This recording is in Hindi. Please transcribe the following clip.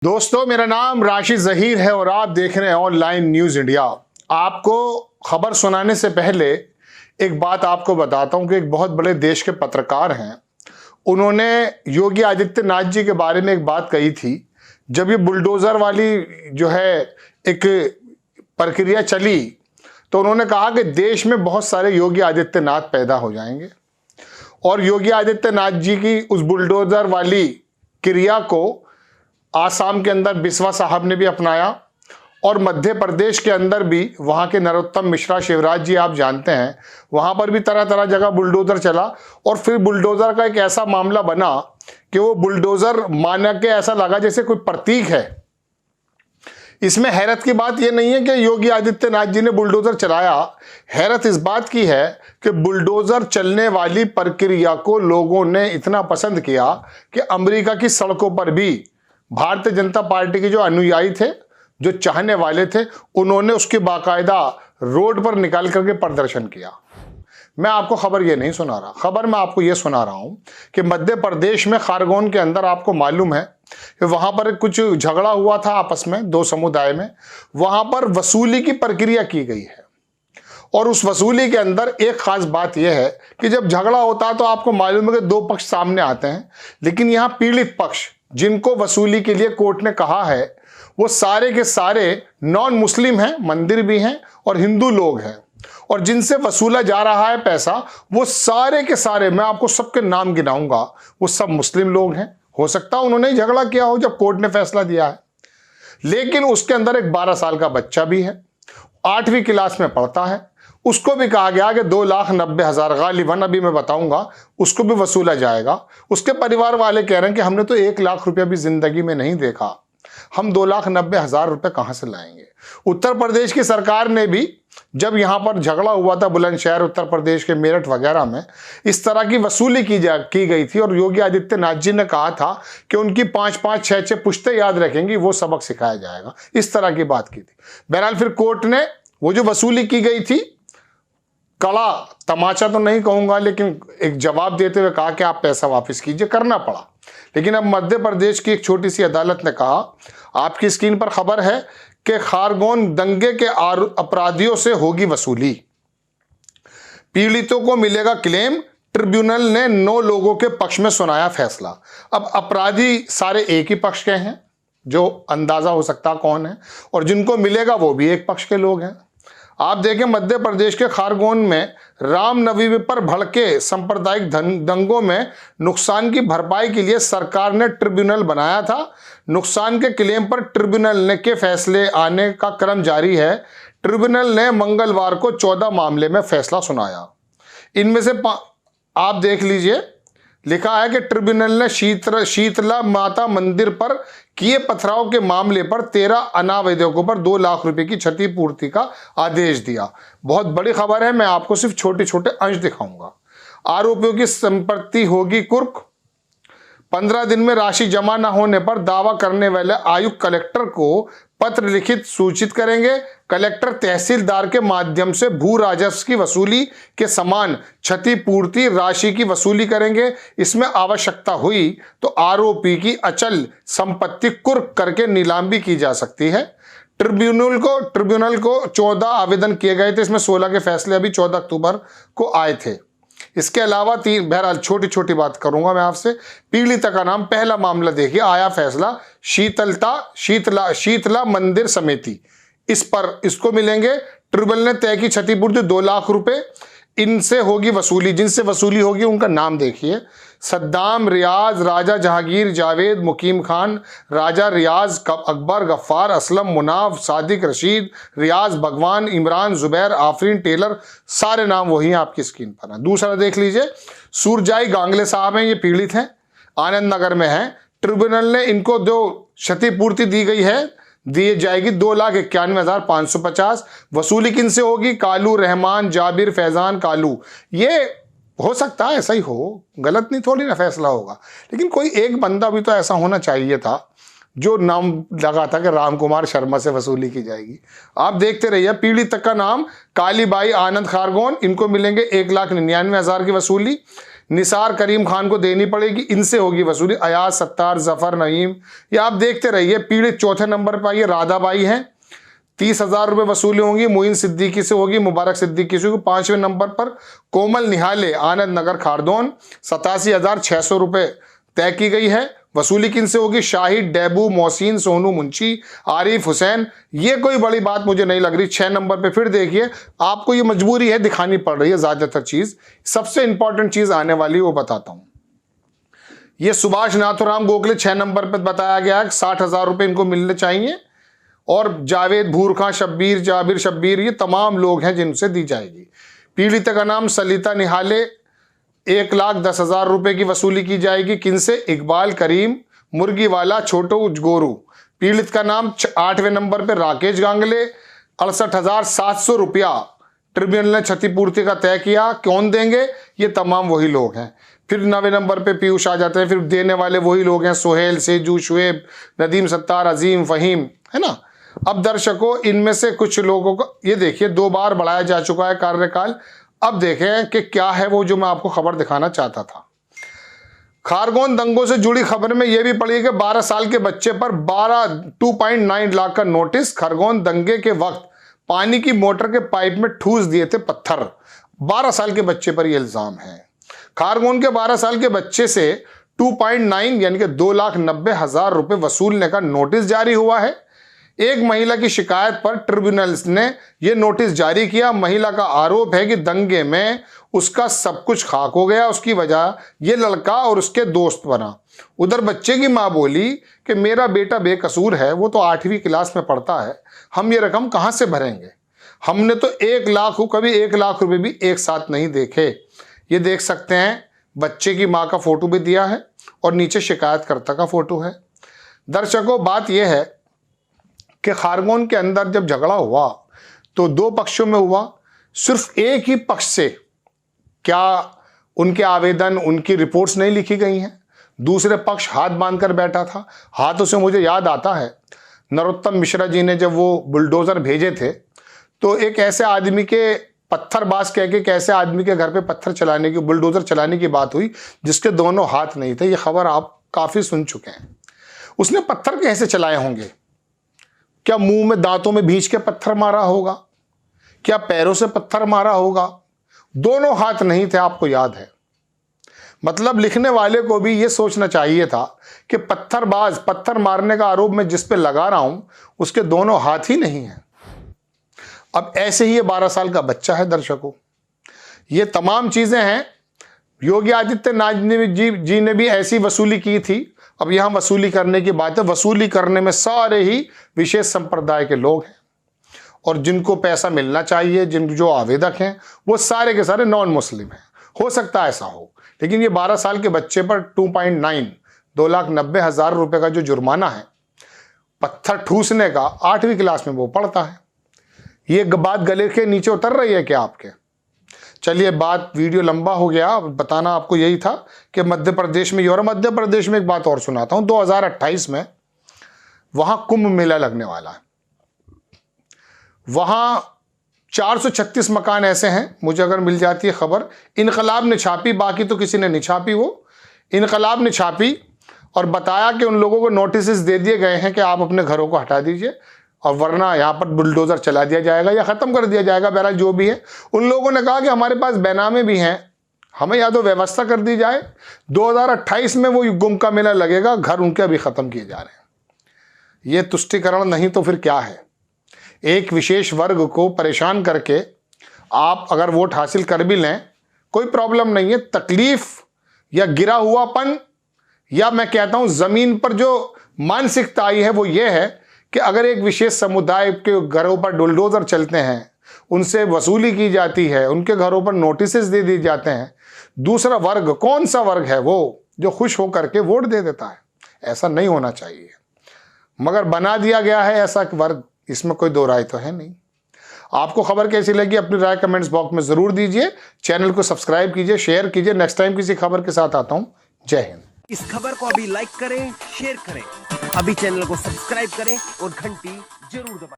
दोस्तों, मेरा नाम राशिद जहीर है और आप देख रहे हैं ऑनलाइन न्यूज इंडिया। आपको खबर सुनाने से पहले एक बात आपको बताता हूं कि एक बहुत बड़े देश के पत्रकार हैं, उन्होंने योगी आदित्यनाथ जी के बारे में एक बात कही थी। जब ये बुलडोजर वाली जो है एक प्रक्रिया चली तो उन्होंने कहा कि देश में बहुत सारे योगी आदित्यनाथ पैदा हो जाएंगे और योगी आदित्यनाथ जी की उस बुलडोजर वाली क्रिया को आसाम के अंदर बिस्वा साहब ने भी अपनाया और मध्य प्रदेश के अंदर भी वहाँ के नरोत्तम मिश्रा शिवराज जी आप जानते हैं, वहाँ पर भी तरह तरह जगह बुलडोजर चला और फिर बुलडोजर का एक ऐसा मामला बना कि वो बुलडोजर माना के ऐसा लगा जैसे कोई प्रतीक है। इसमें हैरत की बात यह नहीं है कि योगी आदित्यनाथ जी ने बुलडोजर चलाया, हैरत इस बात की है कि बुलडोजर चलने वाली प्रक्रिया को लोगों ने इतना पसंद किया कि अमेरिका की सड़कों पर भी भारतीय जनता पार्टी के जो अनुयायी थे, जो चाहने वाले थे, उन्होंने उसके बाकायदा रोड पर निकाल करके प्रदर्शन किया। मैं आपको खबर ये नहीं सुना रहा, खबर मैं आपको ये सुना रहा हूं कि मध्य प्रदेश में खारगोन के अंदर आपको मालूम है कि वहां पर कुछ झगड़ा हुआ था आपस में दो समुदाय में, वहां पर वसूली की प्रक्रिया की गई है और उस वसूली के अंदर एक खास बात यह है कि जब झगड़ा होता है तो आपको मालूम है कि दो पक्ष सामने आते हैं, लेकिन यहां पीड़ित पक्ष जिनको वसूली के लिए कोर्ट ने कहा है वो सारे के सारे नॉन मुस्लिम हैं, मंदिर भी हैं और हिंदू लोग हैं, और जिनसे वसूला जा रहा है पैसा वो सारे के सारे, मैं आपको सबके नाम गिनाऊंगा, वो सब मुस्लिम लोग हैं। हो सकता है उन्होंने झगड़ा किया हो जब कोर्ट ने फैसला दिया है, लेकिन उसके अंदर एक 12 साल का बच्चा भी है, 8वीं क्लास में पढ़ता है, उसको भी कहा गया कि 2,90,000 गालिबन, अभी मैं बताऊंगा, उसको भी वसूला जाएगा। उसके परिवार वाले कह रहे हैं कि हमने तो 1 लाख रुपया भी जिंदगी में नहीं देखा, हम 2,90,000 रुपये कहां से लाएंगे। उत्तर प्रदेश की सरकार ने भी जब यहां पर झगड़ा हुआ था बुलंदशहर उत्तर प्रदेश के मेरठ वगैरह में, इस तरह की वसूली की गई थी और योगी आदित्यनाथ जी ने कहा था कि उनकी 5-5, 6-6 पुश्तें याद रखेंगी, वो सबक सिखाया जाएगा, इस तरह की बात की थी। बहरहाल फिर कोर्ट ने वो जो वसूली की गई थी, कड़ा तमाचा तो नहीं कहूंगा, लेकिन एक जवाब देते हुए कहा कि आप पैसा वापस कीजिए, करना पड़ा। लेकिन अब मध्य प्रदेश की एक छोटी सी अदालत ने कहा, आपकी स्क्रीन पर खबर है कि खारगोन दंगे के अपराधियों से होगी वसूली, पीड़ितों को मिलेगा क्लेम, ट्रिब्यूनल ने 9 लोगों के पक्ष में सुनाया फैसला। अब अपराधी सारे एक ही पक्ष के हैं, जो अंदाजा हो सकता कौन है, और जिनको मिलेगा वो भी एक पक्ष के लोग हैं। आप देखें, मध्य प्रदेश के खारगोन में रामनवमी पर भड़के सांप्रदायिक दंगों में नुकसान की भरपाई के लिए सरकार ने ट्रिब्यूनल बनाया था। नुकसान के क्लेम पर ट्रिब्यूनल ने के फैसले आने का क्रम जारी है। ट्रिब्यूनल ने मंगलवार को 14 मामले में फैसला सुनाया। इनमें से आप देख लीजिए, लिखा है कि ट्रिब्यूनल ने शीतला माता मंदिर पर किए पथराव के मामले पर 13 अनावेदकों पर 2 लाख रुपए की क्षतिपूर्ति का आदेश दिया। बहुत बड़ी खबर है, मैं आपको सिर्फ छोटे छोटे अंश दिखाऊंगा। आरोपियों की संपत्ति होगी कुर्क, 15 दिन में राशि जमा न होने पर दावा करने वाले आयुक्त कलेक्टर को पत्र लिखित सूचित करेंगे। कलेक्टर तहसीलदार के माध्यम से भू राजस्व की वसूली के समान क्षतिपूर्ति राशि की वसूली करेंगे। इसमें आवश्यकता हुई तो आरोपी की अचल संपत्ति कुर्क करके नीलामी की जा सकती है। ट्रिब्यूनल को 14 आवेदन किए गए थे, इसमें 16 के फैसले अभी 14 अक्टूबर को आए थे। इसके अलावा 3, बहरहाल छोटी छोटी बात करूंगा मैं आपसे। पीड़िता का नाम, पहला मामला देखिए, आया फैसला शीतला मंदिर समिति, इस पर इसको मिलेंगे। ट्रिब्यूनल ने तय की क्षतिपूर्ति 2 लाख रुपए, इनसे होगी वसूली, जिनसे वसूली होगी उनका नाम देखिए, सद्दाम, रियाज, राजा जहांगीर, जावेद, मुकीम खान, राजा रियाज, अकबर, गफ्फार, असलम, मुनाफ, सादिक, रशीद, रियाज, भगवान, इमरान, जुबैर, आफरीन, टेलर, सारे नाम वही हैं आपकी स्क्रीन पर है। दूसरा देख लीजिए, सूरजाई गांगले साहब हैं, ये पीड़ित हैं, आनंद नगर में हैं। ट्रिब्यूनल ने इनको जो क्षतिपूर्ति दी गई है दी जाएगी 2,91,550। वसूली किन से होगी? कालू, रहमान, जाबिर, फैजान, कालू। ये हो सकता है ऐसा ही हो, गलत नहीं थोड़ी ना फैसला होगा, लेकिन कोई एक बंदा भी तो ऐसा होना चाहिए था जो नाम लगा था कि राम कुमार शर्मा से वसूली की जाएगी। आप देखते रहिए। पीड़ित का नाम कालीबाई, आनंद, खारगोन, इनको मिलेंगे 1,99,000 की वसूली। निसार करीम खान को देनी पड़ेगी, इनसे होगी वसूली। अयाज सत्तार, जफर, नईम, ये आप देखते रहिए। पीड़ित चौथे नंबर पर ये राधाबाई हैं, 30,000 रुपये वसूली होंगी। मोइन सिद्दीकी से होगी, मुबारक सिद्दीकी से होगी। 5वें नंबर पर कोमल निहाले, आनंद नगर, खारदौन, 87,600 रुपये तय की गई है। वसूली किन से होगी? शाहिद, डेबू, मोहसिन, सोनू मुंशी, आरिफ हुसैन। ये कोई बड़ी बात मुझे नहीं लग रही। 6 नंबर पे फिर देखिए, आपको ये मजबूरी है, दिखानी पड़ रही है ज्यादातर चीज। सबसे इंपॉर्टेंट चीज आने वाली वो बताता हूं। ये सुभाष नाथुराम गोखले 6 नंबर पे बताया गया है 60,000 रुपये इनको मिलने चाहिए। और जावेद, भूर खां, शब्बीर, जाबिर, शब्बीर, ये तमाम लोग हैं जिनसे दी जाएगी। पीड़ित का नाम सलिता निहाले, 1,10,000 रुपये की वसूली की जाएगी। किनसे? इकबाल, करीम, मुर्गी वाला, छोटू गोरू। पीड़ित का नाम 8वें नंबर पे राकेश गांगले, 68,700 रुपया ट्रिब्यूनल ने क्षतिपूर्ति का तय किया। कौन देंगे? ये तमाम वही लोग हैं। फिर 9वें नंबर पे पीयूष आ जाते हैं, फिर देने वाले वही लोग हैं, सोहेल, सेजू, शुएब, नदीम, सत्तार, अजीम, फहीम, है ना। अब दर्शकों, इनमें से कुछ लोगों को ये देखिए 2 बार बढ़ाया जा चुका है कार्यकाल। अब देखें कि क्या है वो जो मैं आपको खबर दिखाना चाहता था। खारगोन दंगों से जुड़ी खबर में यह भी पड़ी कि 12 साल के बच्चे पर 2.9 लाख का नोटिस। खरगोन दंगे के वक्त पानी की मोटर के पाइप में ठूस दिए थे पत्थर। 12 साल के बच्चे पर यह इल्जाम है। खारगोन के 12 साल के बच्चे से 2.9 यानी कि 2,90,000 रुपये वसूलने का नोटिस जारी हुआ है। एक महिला की शिकायत पर ट्रिब्यूनल ने यह नोटिस जारी किया। महिला का आरोप है कि दंगे में उसका सब कुछ खाक हो गया, उसकी वजह यह लड़का और उसके दोस्त बना। उधर बच्चे की मां बोली कि मेरा बेटा बेकसूर है, वो तो 8वीं क्लास में पढ़ता है, हम ये रकम कहां से भरेंगे? हमने तो 1 लाख कभी 1 लाख रुपए भी एक साथ नहीं देखे। ये देख सकते हैं, बच्चे की मां का फोटो भी दिया है और नीचे शिकायतकर्ता का फोटो है। दर्शकों, बात यह है कि खारगोन के अंदर जब झगड़ा हुआ तो 2 पक्षों में हुआ। सिर्फ एक ही पक्ष से क्या उनके आवेदन, उनकी रिपोर्ट्स नहीं लिखी गई हैं? दूसरे पक्ष हाथ बांधकर बैठा था। हाथों से मुझे याद आता है नरोत्तम मिश्रा जी ने जब वो बुलडोजर भेजे थे तो एक ऐसे आदमी के पत्थरबाज कह के कैसे आदमी के घर पे पत्थर चलाने की, बुलडोजर चलाने की बात हुई जिसके दोनों हाथ नहीं थे। ये खबर आप काफी सुन चुके हैं। उसने पत्थर कैसे चलाए होंगे? क्या मुंह में, दांतों में भींच के पत्थर मारा होगा? क्या पैरों से पत्थर मारा होगा? दोनों हाथ नहीं थे, आपको याद है। मतलब लिखने वाले को भी यह सोचना चाहिए था कि पत्थरबाज, पत्थर मारने का आरोप मैं जिस पे लगा रहा हूं उसके दोनों हाथ ही नहीं है। अब ऐसे ही ये 12 साल का बच्चा है। दर्शकों, ये तमाम चीजें हैं। योगी आदित्यनाथ जी ने भी ऐसी वसूली की थी। अब यहां वसूली करने की बात है। वसूली करने में सारे ही विशेष संप्रदाय के लोग हैं और जिनको पैसा मिलना चाहिए, जो आवेदक हैं, वो सारे के सारे नॉन मुस्लिम हैं। हो सकता है ऐसा हो, लेकिन ये 12 साल के बच्चे पर 2.9 रुपये का जो जुर्माना है पत्थर ठूसने का, 8वीं क्लास में वो पढ़ता है। ये बात गले के नीचे उतर रही है क्या आपके? चलिए, बात वीडियो लंबा हो गया। बताना आपको यही था कि मध्य प्रदेश में, और मध्य प्रदेश में एक बात और सुनाता हूं। 2028 में वहां कुंभ मेला लगने वाला है। वहां 436 मकान ऐसे हैं, मुझे अगर मिल जाती है खबर, इनकलाब ने छापी, बाकी तो किसी ने नहीं छापी। वो इनकलाब ने छापी और बताया कि उन लोगों को नोटिस दे दिए गए हैं कि आप अपने घरों को हटा दीजिए और वरना यहाँ पर बुलडोजर चला दिया जाएगा या ख़त्म कर दिया जाएगा। बहरहाल जो भी है, उन लोगों ने कहा कि हमारे पास बैनामे भी हैं, हमें या तो व्यवस्था कर दी जाए। 2028 में वो गुम का मेला लगेगा, घर उनके अभी ख़त्म किए जा रहे हैं। ये तुष्टिकरण नहीं तो फिर क्या है? एक विशेष वर्ग को परेशान करके आप अगर वोट हासिल कर भी लें, कोई प्रॉब्लम नहीं है। तकलीफ या गिरा हुआपन, या मैं कहता हूँ ज़मीन पर जो मानसिकता आई है वो ये है कि अगर एक विशेष समुदाय के घरों पर बुलडोजर चलते हैं, उनसे वसूली की जाती है, उनके घरों पर नोटिसेस दे दिए जाते हैं, दूसरा वर्ग, कौन सा वर्ग है वो जो खुश होकर के वोट दे देता है? ऐसा नहीं होना चाहिए, मगर बना दिया गया है ऐसा वर्ग, इसमें कोई दो राय तो है नहीं। आपको खबर कैसी लगी अपनी राय कमेंट्स बॉक्स में जरूर दीजिए। चैनल को सब्सक्राइब कीजिए, शेयर कीजिए। नेक्स्ट टाइम किसी खबर के साथ आता हूं। जय हिंद। इस खबर को अभी लाइक करें, शेयर करें, अभी चैनल को सब्सक्राइब करें और घंटी जरूर दबाएं।